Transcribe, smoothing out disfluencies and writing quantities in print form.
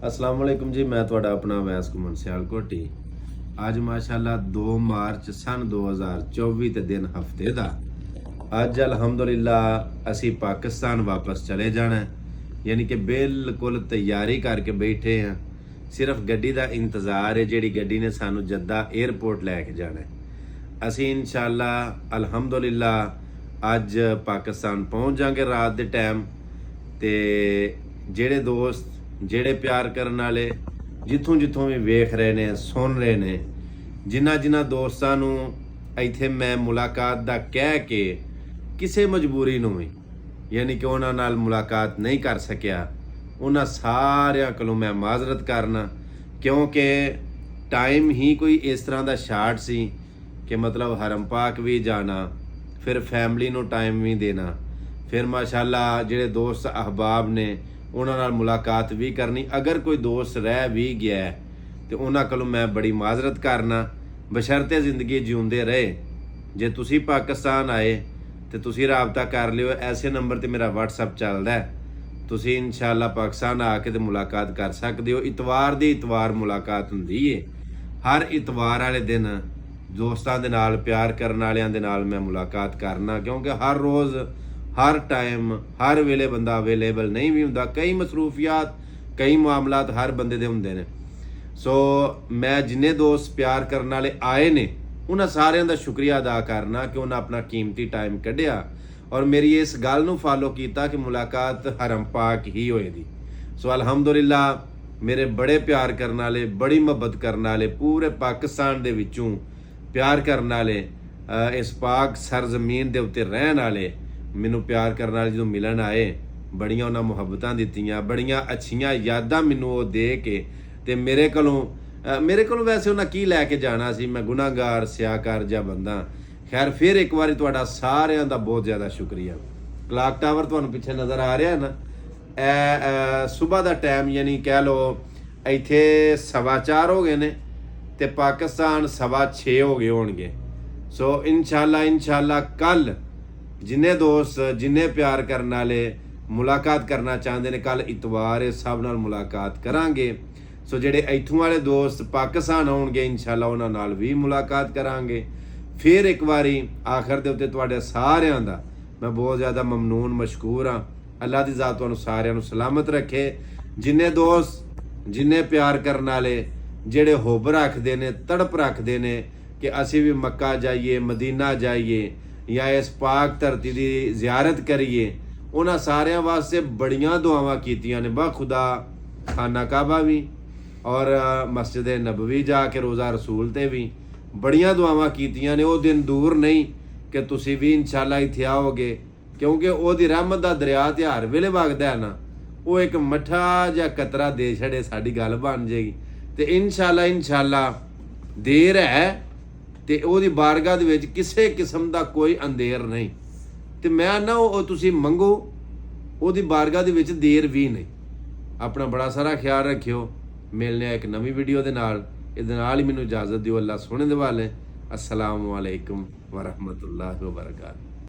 अस्सलाम वालेकुम जी, मैं ਤੁਹਾਡਾ ਆਪਣਾ ਵੈਸ ਘੁੰਮਣ ਸਿਆਲਕੋਟੀ। ਅੱਜ ਮਾਸ਼ਾਅੱਲਾ 2 ਮਾਰਚ ਸਨ 2024 ਤੇ ਦਿਨ ਹਫਤੇ ਦਾ। ਅੱਜ ਅਲਹਮਦੁਲਿਲਾ ਅਸੀਂ ਪਾਕਿਸਤਾਨ ਵਾਪਸ ਚਲੇ ਜਾਣਾ, ਯਾਨੀ ਕਿ ਬਿਲਕੁਲ ਤਿਆਰੀ ਕਰਕੇ ਬੈਠੇ ਹਾਂ। ਸਿਰਫ ਗੱਡੀ ਦਾ ਇੰਤਜ਼ਾਰ ਹੈ, ਜਿਹੜੀ ਗੱਡੀ ਨੇ ਸਾਨੂੰ ਜੱਦਾ 에ਅਰਪੋਰਟ ਲੈ ਕੇ ਜਾਣਾ। ਅਸੀਂ ਇਨਸ਼ਾਅੱਲਾ ਅਲਹਮਦੁਲਿਲਾ ਅੱਜ ਪਾਕਿਸਤਾਨ ਪਹੁੰਚ ਜਾਾਂਗੇ ਰਾਤ ਦੇ ਟਾਈਮ। ਤੇ ਜਿਹੜੇ ਦੋਸਤ ਜਿਹੜੇ प्यार करने वाले जिथों जिथों भी वेख रहे ने सुन रहे ने, जिन्हां दोस्तां नूं इत्थे मैं मुलाकात दा कह के किसी मजबूरी नूं भी यानी कि उन्हां नाल मुलाकात नहीं कर सकिया, उन्हां सारियां कोलों मैं माजरत करना, क्योंकि टाइम ही कोई इस तरह का शार्ट सी कि मतलब हरम पाक भी जाना, फिर फैमिली नूं टाइम भी देना, फिर माशाअल्लाह जिहड़े दोस्त अहबाब ने उन्हां नाल मुलाकात भी करनी। अगर कोई दोस्त रह भी गया है तो उन्हां कोलों मैं बड़ी माजरत करना, बशर्ते जिंदगी जिउंदे रहे। जे तुसी पाकिस्तान आए तो तुसी राबता कर लियो, ऐसे नंबर ते मेरा WhatsApp चलदा है, तुसी इंशाअल्लाह पाकिस्तान आके ते मुलाकात कर सकदे हो। इतवार दी इतवार मुलाकात हुंदी है, हर इतवार वाले दिन दोस्तां दे नाल प्यार करन वालियां दे नाल मैं मुलाकात करना, क्योंकि हर रोज़ हर टाइम हर वेले बंदा अवेलेबल नहीं भी हुंदा, कई मसरूफियात कई मामलात हर बंदे दे हुंदे ने। सो मैं जिन्ने दोस्त प्यार करने वाले आए ने उन्हां सारियां दा शुक्रिया अदा करना कि उन्हां अपना कीमती टाइम कढ़िया और मेरी इस गल नूं फॉलो कीता कि मुलाकात हरम पाक ही होए दी। सो अलहमदुलिल्लाह मेरे बड़े प्यार करने वाले, बड़ी मुहब्बत करने वाले, पूरे पाकिस्तान दे विचों प्यार करने वाले, इस पाक सरजमीन दे उत्ते रहन वाले मैनू प्यार करने वाले जो मिलन आए, बड़ियां उन्हां मुहब्बतां दित्तियां, बड़ियां अच्छियां यादां मैनू वो दे के ते मेरे कोलों वैसे उन्हां की लैके जाना सी, मैं गुनाहगार सियाकार जिहा बंदा। खैर फिर एक बारी तुहाडा सारियां दा बहुत ज़्यादा शुक्रिया। क्लाक टावर तुहानूं पिछे नज़र आ रहा है ना, सुबह का टाइम यानी कह लो इत्थे 4:15 हो गए ने ते पाकिस्तान 6:15 हो गए होणगे। सो इंशाअल्लाह कल जिन्ने दोस्त जिन्ने प्यार करने वाले मुलाकात करना चाहते हैं, कल इतवार है, सब नाल मुलाकात करांगे। सो जेडे इत्थों वाले दोस्त पाकिस्तान आउणगे इंशाअल्लाह उन्हां नाल भी मुलाकात करांगे। फिर एक बारी आखिर दे उत्ते तुहाडे सारियां दा मैं बहुत ज़्यादा ममनून मशकूर हाँ। अल्लाह दी ज़ात तुहानूं सारियां नूं सलामत रखे। जिन्ने दोस्त जिन्ने प्यार करने वाले जेडे हुब रखते ने, तड़प रखते ने कि असीं भी मक्का जाइए, मदीना जाइए या इस पाक धरती की जियारत करिए, उन्हां सारियां वास्ते बड़ियां दुआवां कीतियां ने। खुदा खाना काबा भी और मस्जिद नबवी जाके रोज़ा रसूल ते भी बड़ियां दुआवां कीतियां ने। वो दिन दूर नहीं कि तुसी भी इंशाअल्लाह इत्थे आओगे, क्योंकि ओहदी रहमत दा दरिया ते हर वेले वगदा है ना, वो एक मठा जिहा कतरा दे छड़े साडी गल बन जाएगी। ते इंशाअल्लाह देर है ते ओहदी बारगाह दे विच किसी किस्म दा कोई अंधेर नहीं। ते मैं ना वो तुसी मंगो, ओहदी बारगाह दे विच देर भी नहीं। अपना बड़ा सारा ख्याल रखियो। मिलने एक नवी वीडियो दे नाल। इहदे नाल ही मैनूं इजाजत दिओ। अल्लाह सोहणे दे वाले। अस्सलाम वालेकुम व रहमतुल्लाहि व बरकातहू।